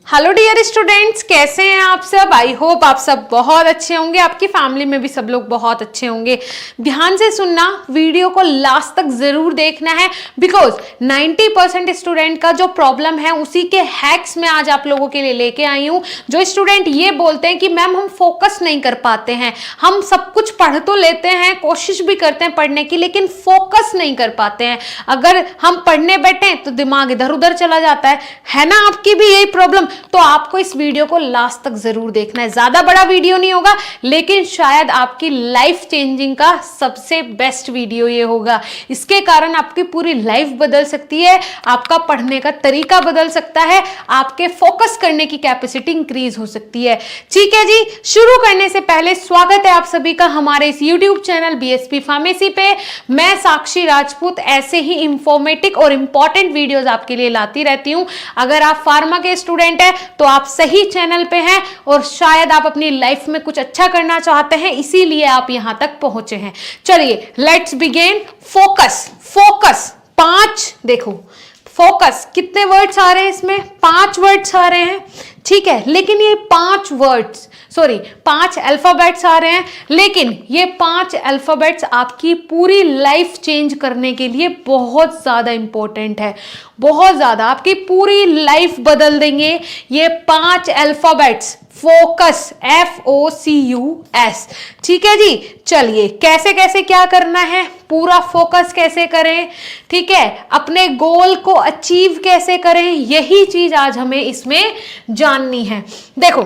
Hello dear students, कैसे हैं आप सब। आई होप आप सब बहुत अच्छे होंगे, आपकी फैमिली में भी सब लोग बहुत अच्छे होंगे। ध्यान से सुनना, वीडियो को लास्ट तक जरूर देखना है बिकॉज 90% स्टूडेंट का जो प्रॉब्लम है उसी के हैक्स में आज आप लोगों के लिए लेके आई हूं। जो स्टूडेंट ये बोलते हैं कि मैम हम फोकस नहीं कर पाते हैं, हम सब कुछ पढ़ तो लेते हैं, कोशिश भी करते हैं पढ़ने की, लेकिन फोकस नहीं कर पाते हैं। अगर हम पढ़ने बैठे तो दिमाग इधर उधर चला जाता है ना। आपकी भी यही प्रॉब्लम, तो आपको इस वीडियो को लास्ट तक जरूर देखना है। ज्यादा बड़ा वीडियो नहीं होगा, लेकिन शायद आपकी लाइफ चेंजिंग का सबसे बेस्ट वीडियो ये होगा। इसके कारण आपकी पूरी लाइफ बदल सकती है, आपका पढ़ने का तरीका बदल सकता है, आपके फोकस करने की कैपेसिटी इंक्रीज हो सकती है। ठीक है जी, शुरू करने से पहले स्वागत है आप सभी का हमारे इस यूट्यूब चैनल बीएसपी फार्मेसी पे। मैं साक्षी राजपूत ऐसे ही इंफॉर्मेटिव और इंपॉर्टेंट वीडियोस आपके लिए लाती रहती हूं। अगर आप फार्मा के स्टूडेंट है तो आप सही चैनल पे हैं और शायद आप अपनी लाइफ में कुछ अच्छा करना चाहते हैं, इसीलिए आप यहां तक पहुंचे हैं। चलिए लेट्स बिगिन। फोकस, फोकस 5, देखो फोकस कितने वर्ड्स आ रहे हैं इसमें, 5 वर्ड्स आ रहे हैं। ठीक है, लेकिन ये 5 वर्ड्स, सॉरी 5 अल्फाबेट्स आ रहे हैं, लेकिन ये 5 अल्फाबेट्स आपकी पूरी लाइफ चेंज करने के लिए बहुत ज्यादा इंपॉर्टेंट है। बहुत ज्यादा आपकी पूरी लाइफ बदल देंगे ये 5 अल्फाबेट्स। Focus, FOCUS। ठीक है जी, चलिए कैसे कैसे क्या करना है, पूरा फोकस कैसे करें, ठीक है, अपने गोल को अचीव कैसे करें, यही चीज आज हमें इसमें जाननी है। देखो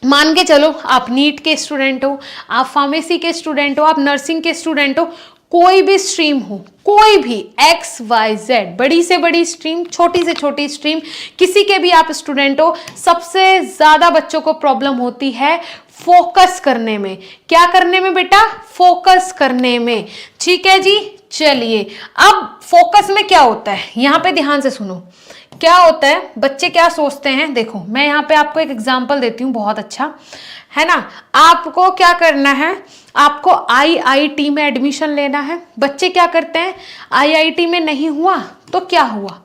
मान के चलो आप नीट के स्टूडेंट हो, आप फार्मेसी के स्टूडेंट हो, आप नर्सिंग के स्टूडेंट हो, कोई भी स्ट्रीम हो, कोई भी XYZ, बड़ी से बड़ी स्ट्रीम, छोटी से छोटी स्ट्रीम, किसी के भी आप स्टूडेंट हो, सबसे ज्यादा बच्चों को प्रॉब्लम होती है फोकस करने में। क्या करने में बेटा? फोकस करने में। ठीक है जी, चलिए अब फोकस में क्या होता है, यहां पे ध्यान से सुनो। क्या होता है, बच्चे क्या सोचते हैं, देखो मैं यहाँ पे आपको एक एग्जांपल देती हूँ, बहुत अच्छा है ना। आपको क्या करना है, आपको IIT में एडमिशन लेना है। बच्चे क्या करते हैं, IIT में नहीं हुआ तो क्या हुआ,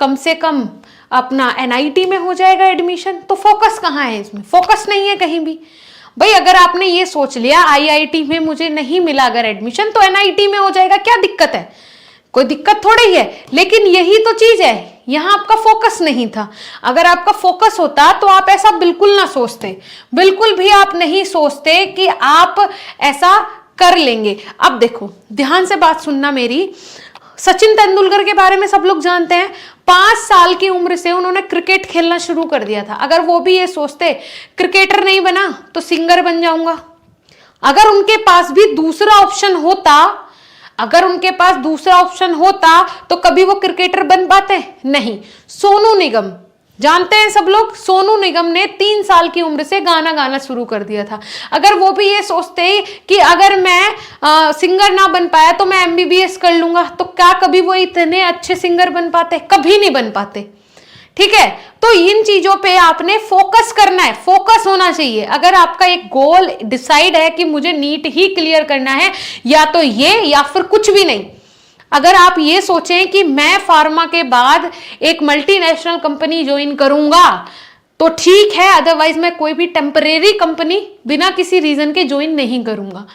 कम से कम अपना NIT में हो जाएगा एडमिशन। तो फोकस कहाँ है इसमें, फोकस नहीं है कहीं भी। भाई अगर आपने ये सोच लिया IIT में मुझे नहीं मिला अगर एडमिशन तो NIT में हो जाएगा, क्या दिक्कत है, कोई दिक्कत थोड़ी है। लेकिन यही तो चीज है, यहां आपका फोकस नहीं था। अगर आपका फोकस होता तो आप ऐसा बिल्कुल ना सोचते, बिल्कुल भी आप नहीं सोचते कि आप ऐसा कर लेंगे। अब देखो ध्यान से बात सुनना मेरी। सचिन तेंदुलकर के बारे में सब लोग जानते हैं। 5 साल की उम्र से उन्होंने क्रिकेट खेलना शुरू कर दिया था। अगर वो भी ये सोचते क्रिकेटर नहीं बना तो सिंगर बन जाऊंगा, अगर उनके पास भी दूसरा ऑप्शन होता, अगर उनके पास दूसरा ऑप्शन होता तो कभी वो क्रिकेटर बन पाते? नहीं। सोनू निगम जानते हैं सब लोग, सोनू निगम ने 3 साल की उम्र से गाना गाना शुरू कर दिया था। अगर वो भी ये सोचते कि अगर मैं सिंगर ना बन पाया तो मैं MBBS कर लूंगा, तो क्या कभी वो इतने अच्छे सिंगर बन पाते? कभी नहीं बन पाते। ठीक है, तो इन चीजों पे आपने फोकस करना है, फोकस होना चाहिए। अगर आपका एक गोल डिसाइड है कि मुझे नीट ही क्लियर करना है, या तो ये या फिर कुछ भी नहीं। अगर आप ये सोचें कि मैं फार्मा के बाद एक मल्टीनेशनल कंपनी ज्वाइन करूंगा तो ठीक है, अदरवाइज मैं कोई भी टेम्परेरी कंपनी बिना किसी रीजन के ज्वाइन नहीं करूंगा।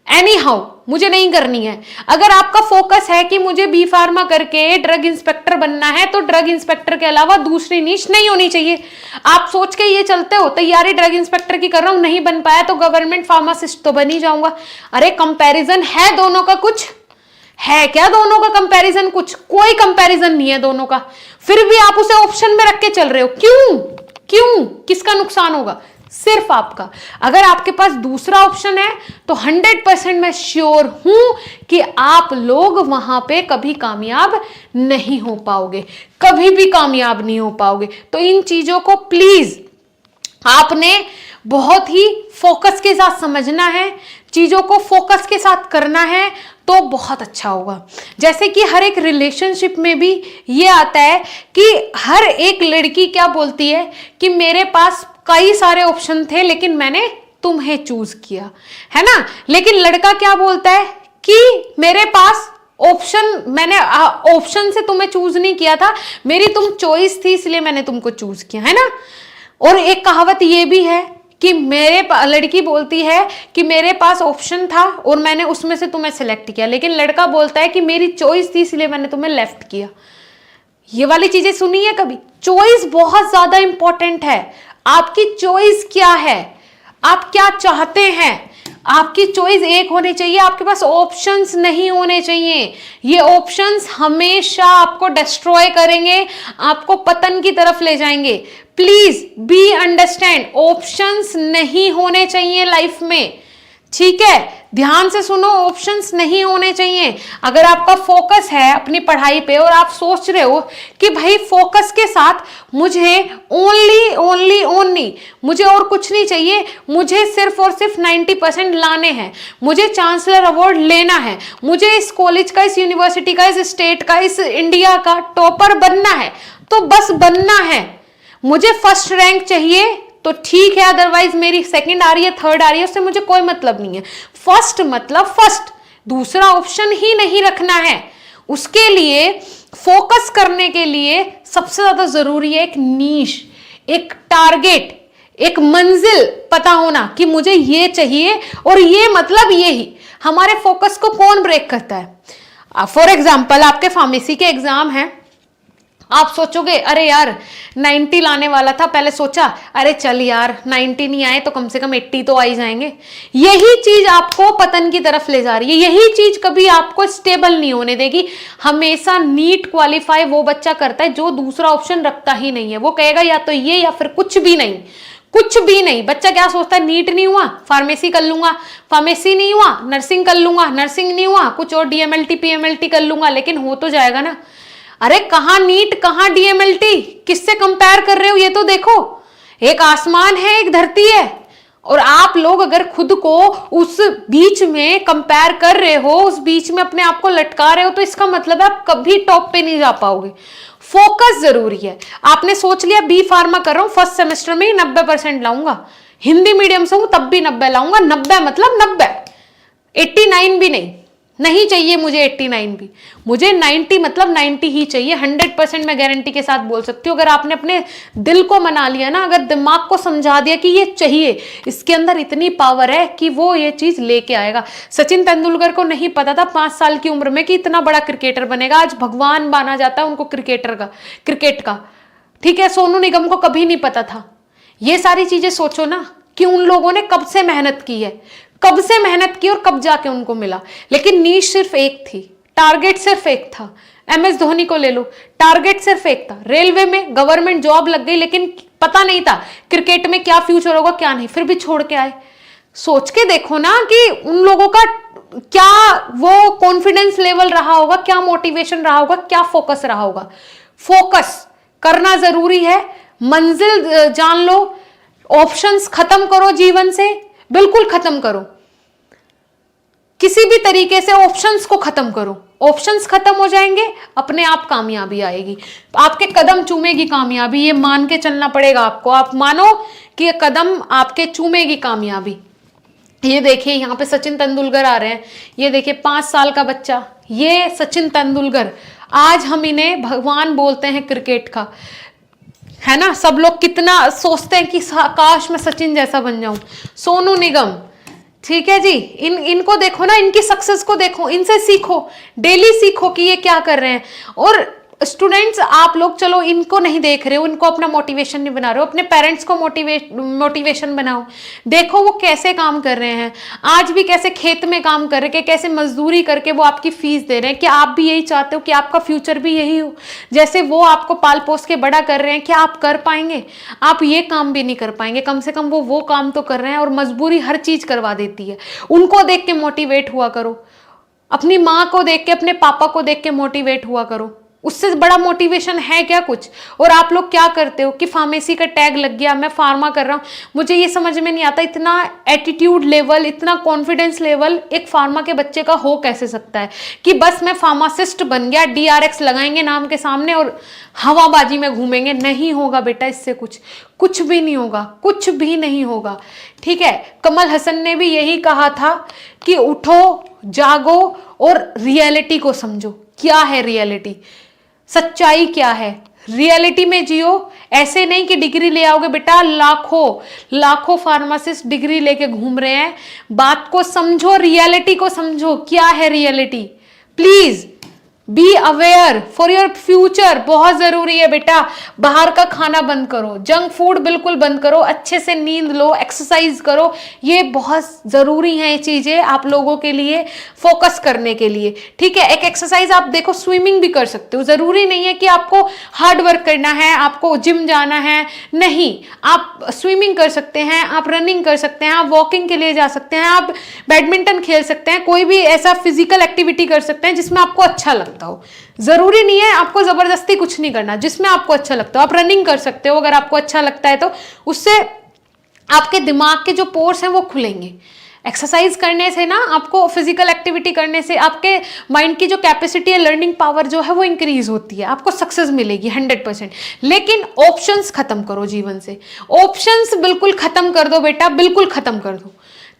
एनी हाउ मुझे नहीं करनी है। अगर आपका फोकस है कि मुझे बी फार्मा करके ड्रग इंस्पेक्टर बनना है तो ड्रग इंस्पेक्टर के अलावा दूसरी नीश नहीं होनी चाहिए। आप सोच के ये चलते हो तैयारी ड्रग इंस्पेक्टर की कर रहा हूं, नहीं बन पाया तो गवर्नमेंट फार्मासिस्ट तो बन ही जाऊंगा। अरे कंपैरिजन है दोनों का, कुछ है क्या दोनों का कंपैरिजन? कुछ, कोई कंपैरिजन नहीं है दोनों का। फिर भी आप उसे ऑप्शन में रख के चल रहे हो, क्यों? क्यों? किसका नुकसान होगा? सिर्फ आपका। अगर आपके पास दूसरा ऑप्शन है तो 100% मैं श्योर हूं कि आप लोग वहां पे कभी कामयाब नहीं हो पाओगे, कभी भी कामयाब नहीं हो पाओगे। तो इन चीजों को प्लीज आपने बहुत ही फोकस के साथ समझना है, चीजों को फोकस के साथ करना है तो बहुत अच्छा होगा। जैसे कि हर एक रिलेशनशिप में भी ये आता है कि हर एक लड़की क्या बोलती है कि मेरे पास कई सारे ऑप्शन थे लेकिन मैंने तुम्हें चूज किया, है ना। लेकिन लड़का क्या बोलता है कि मेरे पास ऑप्शन मैंने ऑप्शन से तुम्हें चूज नहीं किया था, मेरी तुम चॉइस थी इसलिए मैंने तुमको चूज किया, है ना। और एक कहावत ये भी है कि लड़की बोलती है कि मेरे पास ऑप्शन था और मैंने उसमें से तुम्हें सिलेक्ट किया, लेकिन लड़का बोलता है कि मेरी चॉइस थी इसलिए मैंने तुम्हें लेफ्ट किया। ये वाली चीजें सुनी है कभी? चॉइस बहुत ज्यादा इंपॉर्टेंट है। आपकी चॉइस क्या है, आप क्या चाहते हैं? आपकी चॉइस एक होनी चाहिए, आपके पास ऑप्शंस नहीं होने चाहिए। ये ऑप्शंस हमेशा आपको डिस्ट्रॉय करेंगे, आपको पतन की तरफ ले जाएंगे। प्लीज बी अंडरस्टैंड, ऑप्शंस नहीं होने चाहिए लाइफ में, ठीक है। ध्यान से सुनो, ऑप्शंस नहीं होने चाहिए। अगर आपका फोकस है अपनी पढ़ाई पे और आप सोच रहे हो कि भाई फोकस के साथ मुझे ओनली मुझे और कुछ नहीं चाहिए, मुझे सिर्फ और सिर्फ 90% लाने हैं, मुझे चांसलर अवार्ड लेना है, मुझे इस कॉलेज का, इस यूनिवर्सिटी का, इस स्टेट का, इस इंडिया का टॉपर बनना है, तो बस बनना है, मुझे फर्स्ट रैंक चाहिए तो ठीक है, अदरवाइज मेरी सेकंड आ रही है, थर्ड आ रही है, उससे मुझे कोई मतलब नहीं है। फर्स्ट मतलब फर्स्ट, दूसरा ऑप्शन ही नहीं रखना है। उसके लिए फोकस करने के लिए सबसे ज्यादा जरूरी है एक नीश, एक टारगेट, एक मंजिल पता होना कि मुझे ये चाहिए और ये मतलब ये ही। हमारे फोकस को कौन ब्रेक करता है? फॉर एग्जाम्पल आपके फार्मेसी के एग्जाम है, आप सोचोगे अरे यार 90 लाने वाला था, पहले सोचा अरे चल यार 90 नहीं आए तो कम से कम 80 तो आ ही जाएंगे। यही चीज आपको पतन की तरफ ले जा रही है, यही चीज कभी आपको स्टेबल नहीं होने देगी। हमेशा नीट क्वालिफाई वो बच्चा करता है जो दूसरा ऑप्शन रखता ही नहीं है। वो कहेगा या तो ये या फिर कुछ भी नहीं, कुछ भी नहीं। बच्चा क्या सोचता है, नीट नहीं हुआ फार्मेसी कर लूंगा, फार्मेसी नहीं हुआ नर्सिंग कर लूंगा, नर्सिंग नहीं हुआ कुछ और DMLT PMLT कर लूंगा, लेकिन हो तो जाएगा ना। अरे कहां नीट, कहां DMLT, किससे कंपेयर कर रहे हो ये तो देखो। एक आसमान है, एक धरती है, और आप लोग अगर खुद को उस बीच में कंपेयर कर रहे हो, उस बीच में अपने आप को लटका रहे हो, तो इसका मतलब है आप कभी टॉप पे नहीं जा पाओगे। फोकस जरूरी है। आपने सोच लिया B फार्मा कर रहा हूं, फर्स्ट सेमेस्टर में ही 90% लाऊंगा, हिंदी मीडियम से हूं तब भी 90 लाऊंगा, 90 मतलब 90, 89 भी नहीं चाहिए मुझे, 89 भी, मुझे 90 मतलब 90 ही चाहिए। 100% मैं गारंटी के साथ बोल सकती हूँ। अगर आपने अपने दिल को मना लिया ना, अगर दिमाग को समझा दिया कि ये चाहिए, इसके अंदर इतनी पावर है कि वो ये चीज लेके आएगा। सचिन तेंदुलकर को नहीं पता था 5 साल की उम्र में कि इतना बड़ा क्रिकेटर बनेगा, आज भगवान माना जाता है उनको क्रिकेट का, ठीक है। सोनू निगम को कभी नहीं पता था। ये सारी चीजें सोचो ना कि उन लोगों ने कब से मेहनत की है, कब से मेहनत की और कब जाके उनको मिला। लेकिन नीश सिर्फ एक थी, टारगेट सिर्फ एक था। MS धोनी को ले लो, टारगेट सिर्फ एक था। रेलवे में गवर्नमेंट जॉब लग गई, लेकिन पता नहीं था क्रिकेट में क्या फ्यूचर होगा क्या नहीं, फिर भी छोड़ के आए। सोच के देखो ना कि उन लोगों का क्या वो कॉन्फिडेंस लेवल रहा होगा, क्या मोटिवेशन रहा होगा, क्या फोकस रहा होगा। फोकस करना जरूरी है, मंजिल जान लो, ऑप्शंस खत्म करो जीवन से, बिल्कुल खत्म करो, किसी भी तरीके से ऑप्शंस को खत्म करो। ऑप्शंस खत्म हो जाएंगे, अपने आप कामयाबी आएगी, आपके कदम चूमेगी कामयाबी, ये मान के चलना पड़ेगा आपको। आप मानो कि ये कदम आपके चूमेगी कामयाबी। ये देखिए यहाँ पे सचिन तेंदुलकर आ रहे हैं, ये देखिए 5 साल का बच्चा, ये सचिन तेंदुलकर। आज हम इन्हें भगवान बोलते हैं क्रिकेट का, है ना। सब लोग कितना सोचते हैं कि काश मैं सचिन जैसा बन जाऊं। सोनू निगम, ठीक है जी, इनको देखो ना, इनकी सक्सेस को देखो, इनसे सीखो, डेली सीखो कि ये क्या कर रहे हैं। और स्टूडेंट्स आप लोग चलो इनको नहीं देख रहे हो, इनको अपना मोटिवेशन नहीं बना रहे हो, अपने पेरेंट्स को मोटिवेशन बनाओ। देखो वो कैसे काम कर रहे हैं, आज भी कैसे खेत में काम कर रहे हैं, कैसे मजदूरी करके वो आपकी फीस दे रहे हैं। क्या आप भी यही चाहते हो कि आपका फ्यूचर भी यही हो, जैसे वो आपको पाल पोस के बड़ा कर रहे हैं? क्या आप कर पाएंगे? आप ये काम भी नहीं कर पाएंगे, कम से कम वो काम तो कर रहे हैं। और मजबूरी हर चीज करवा देती है। उनको देख के मोटिवेट हुआ करो, अपनी माँ को देख के, अपने पापा को देख के मोटिवेट हुआ करो। उससे बड़ा मोटिवेशन है क्या कुछ? और आप लोग क्या करते हो कि फार्मेसी का टैग लग गया, मैं फार्मा कर रहा हूँ। मुझे ये समझ में नहीं आता इतना एटीट्यूड लेवल, इतना कॉन्फिडेंस लेवल एक फार्मा के बच्चे का हो कैसे सकता है कि बस मैं फार्मासिस्ट बन गया, DRX लगाएंगे नाम के सामने और हवाबाजी में घूमेंगे। नहीं होगा बेटा, इससे कुछ भी नहीं होगा, कुछ भी नहीं होगा। ठीक है, कमल हसन ने भी यही कहा था कि उठो, जागो और रियलिटी को समझो। क्या है रियलिटी? सच्चाई क्या है? रियलिटी में जियो। ऐसे नहीं कि डिग्री ले आओगे बेटा, लाखों फार्मासिस्ट डिग्री लेके घूम रहे हैं। बात को समझो, रियलिटी को समझो। क्या है reality? Please be aware for your future. बहुत जरूरी है बेटा। बाहर का खाना बंद करो, जंक फूड बिल्कुल बंद करो, अच्छे से नींद लो, एक्सरसाइज करो। ये बहुत जरूरी है ये चीजें आप लोगों के लिए फोकस करने के लिए। ठीक है, एक एक्सरसाइज आप देखो, स्विमिंग भी कर सकते हो। जरूरी नहीं है कि आपको हार्ड वर्क करना है, आपको जिम जाना है, नहीं। आप स्विमिंग कर सकते हैं, आप रनिंग कर सकते हैं, आप वॉकिंग के लिए जा सकते हैं, आप बैडमिंटन खेल सकते हैं, कोई भी ऐसा फिजिकल एक्टिविटी कर सकते हैं जिसमें आपको अच्छा लगता हो। जरूरी नहीं है आपको जबरदस्ती कुछ नहीं करना, जिसमें आपको अच्छा लगता हो। आप रनिंग कर सकते हो अगर आपको अच्छा लगता है तो। उससे आपके दिमाग के जो पोर्स हैं वो खुलेंगे। एक्सरसाइज करने से ना, आपको फिजिकल एक्टिविटी करने से आपके माइंड की जो कैपेसिटी है, लर्निंग पावर जो है वो इंक्रीज होती है। आपको सक्सेस मिलेगी 100%। लेकिन ऑप्शंस खत्म करो जीवन से। ऑप्शंस बिल्कुल खत्म कर दो बेटा, बिल्कुल खत्म कर दो।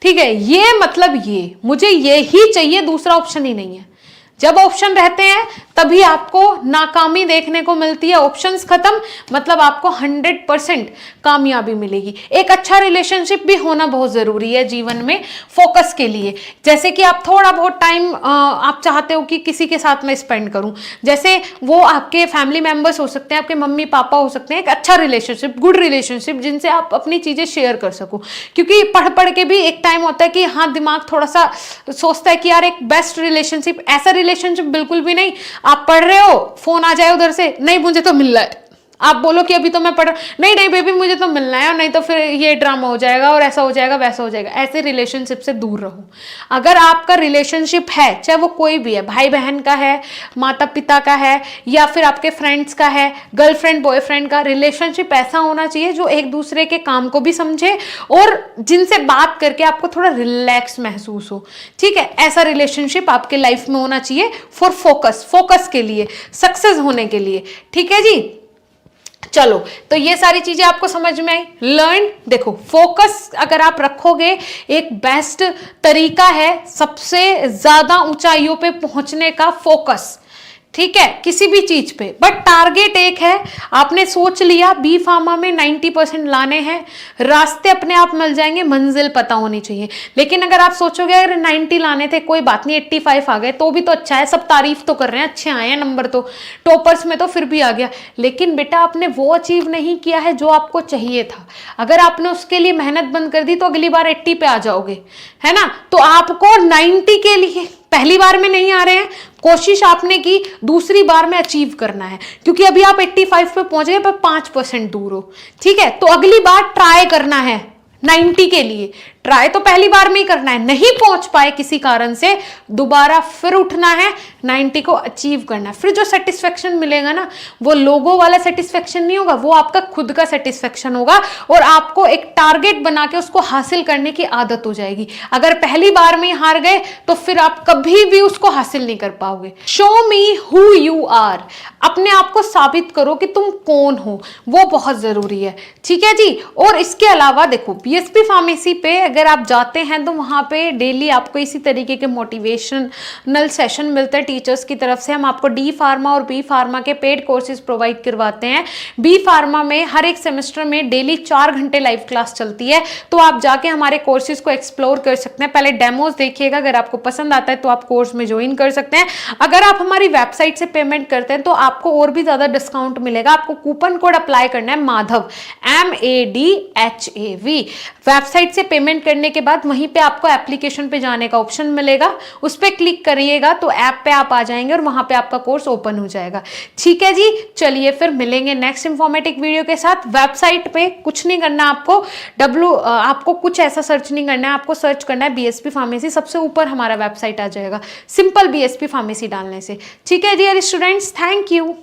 ठीक है, ये मतलब ये मुझे ये ही चाहिए, दूसरा ऑप्शन ही नहीं है। जब ऑप्शन रहते हैं तभी आपको नाकामी देखने को मिलती है। ऑप्शंस खत्म मतलब आपको 100% कामयाबी मिलेगी। एक अच्छा रिलेशनशिप भी होना बहुत जरूरी है जीवन में, फोकस के लिए। जैसे कि आप थोड़ा बहुत टाइम आप चाहते हो कि किसी के साथ मैं स्पेंड करूं, जैसे वो आपके फैमिली मेंबर्स हो सकते हैं, आपके मम्मी पापा हो सकते हैं। एक अच्छा रिलेशनशिप, गुड रिलेशनशिप, जिनसे आप अपनी चीजें शेयर कर सको। क्योंकि पढ़ के भी एक टाइम होता है कि हाँ, दिमाग थोड़ा सा सोचता है कि यार एक बेस्ट रिलेशनशिप, ऐसा रिलेशनशिप बिल्कुल भी नहीं आप पढ़ रहे हो, फोन आ जाए उधर से, नहीं मुझे तो मिल रहा है, आप बोलो कि अभी तो मैं पढ़, नहीं बेबी मुझे तो मिलना है, और नहीं तो फिर ये ड्रामा हो जाएगा और ऐसा हो जाएगा वैसा हो जाएगा। ऐसे रिलेशनशिप से दूर रहो। अगर आपका रिलेशनशिप है, चाहे वो कोई भी है, भाई बहन का है, माता पिता का है, या फिर आपके फ्रेंड्स का है, गर्लफ्रेंड बॉयफ्रेंड का, रिलेशनशिप ऐसा होना चाहिए जो एक दूसरे के काम को भी समझे और जिनसे बात करके आपको थोड़ा रिलैक्स महसूस हो। ठीक है, ऐसा रिलेशनशिप आपके लाइफ में होना चाहिए फॉर फोकस के लिए, सक्सेस होने के लिए। ठीक है जी, चलो, तो ये सारी चीजें आपको समझ में आई। लर्न, देखो फोकस अगर आप रखोगे, एक बेस्ट तरीका है सबसे ज्यादा ऊंचाइयों पे पहुंचने का, फोकस। ठीक है, किसी भी चीज पे, बट टारगेट एक है। आपने सोच लिया बी फार्मा में 90% लाने हैं, रास्ते अपने आप मिल जाएंगे, मंजिल पता होनी चाहिए। लेकिन अगर आप सोचोगे अगर 90 लाने थे, कोई बात नहीं 85 आ गए तो भी तो अच्छा है, सब तारीफ तो कर रहे हैं, अच्छे आए हैं नंबर, तो टॉपर्स में तो फिर भी आ गया। लेकिन बेटा आपने वो अचीव नहीं किया है जो आपको चाहिए था। अगर आपने उसके लिए मेहनत बंद कर दी तो अगली बार 80 पे आ जाओगे, है ना। तो आपको 90 के लिए पहली बार में नहीं आ रहे हैं, कोशिश आपने की, दूसरी बार में अचीव करना है। क्योंकि अभी आप 85 पे पहुंच गए, पर 5% दूर हो। ठीक है, तो अगली बार ट्राई करना है 90 के लिए। ट्राई तो पहली बार में ही करना है, नहीं पहुंच पाए किसी कारण से, दोबारा फिर उठना है, 90 को अचीव करना है। फिर जो सेटिस्फेक्शन मिलेगा ना, वो लोगों वाला सेटिस्फेक्शन नहीं होगा, वो आपका खुद का सेटिस्फेक्शन होगा और आपको एक टारगेट बना के उसको हासिल करने की आदत हो जाएगी। अगर पहली बार में ही हार गए तो फिर आप कभी भी उसको हासिल नहीं कर पाओगे। Show me who you are, अपने आप को साबित करो कि तुम कौन हो, वो बहुत जरूरी है। ठीक है जी, और इसके अलावा देखो बीएसपी फार्मेसी पे अगर आप जाते हैं तो वहाँ पे डेली आपको इसी तरीके के मोटिवेशनल सेशन मिलते हैं टीचर्स की तरफ से। हम आपको डी फार्मा और बी फार्मा के पेड कोर्सेज प्रोवाइड करवाते हैं। बी फार्मा में हर एक सेमेस्टर में डेली 4 घंटे लाइव क्लास चलती है, तो आप जाके हमारे कोर्सेज को एक्सप्लोर कर सकते हैं। पहले डेमोज देखिएगा, अगर आपको पसंद आता है तो आप कोर्स में ज्वाइन कर सकते हैं। अगर आप हमारी वेबसाइट से पेमेंट करते हैं तो आपको और भी ज्यादा डिस्काउंट मिलेगा। आपको कूपन कोड अप्लाई करना है, माधव, MADHAV। वेबसाइट से पेमेंट करने के बाद वहीं पे आपको एप्लीकेशन पे जाने का ऑप्शन मिलेगा, उस पर क्लिक करिएगा तो ऐप पे आप आ जाएंगे और वहां पे आपका कोर्स ओपन हो जाएगा। ठीक है जी, चलिए फिर मिलेंगे नेक्स्ट इंफॉर्मेटिव वीडियो के साथ। वेबसाइट पे कुछ नहीं करना आपको, आपको कुछ ऐसा सर्च नहीं करना है, आपको सर्च करना है बीएसपी फार्मेसी, सबसे ऊपर हमारा वेबसाइट आ जाएगा, सिंपल बीएसपी फार्मेसी डालने से। ठीक है डियर स्टूडेंट्स, थैंक यू।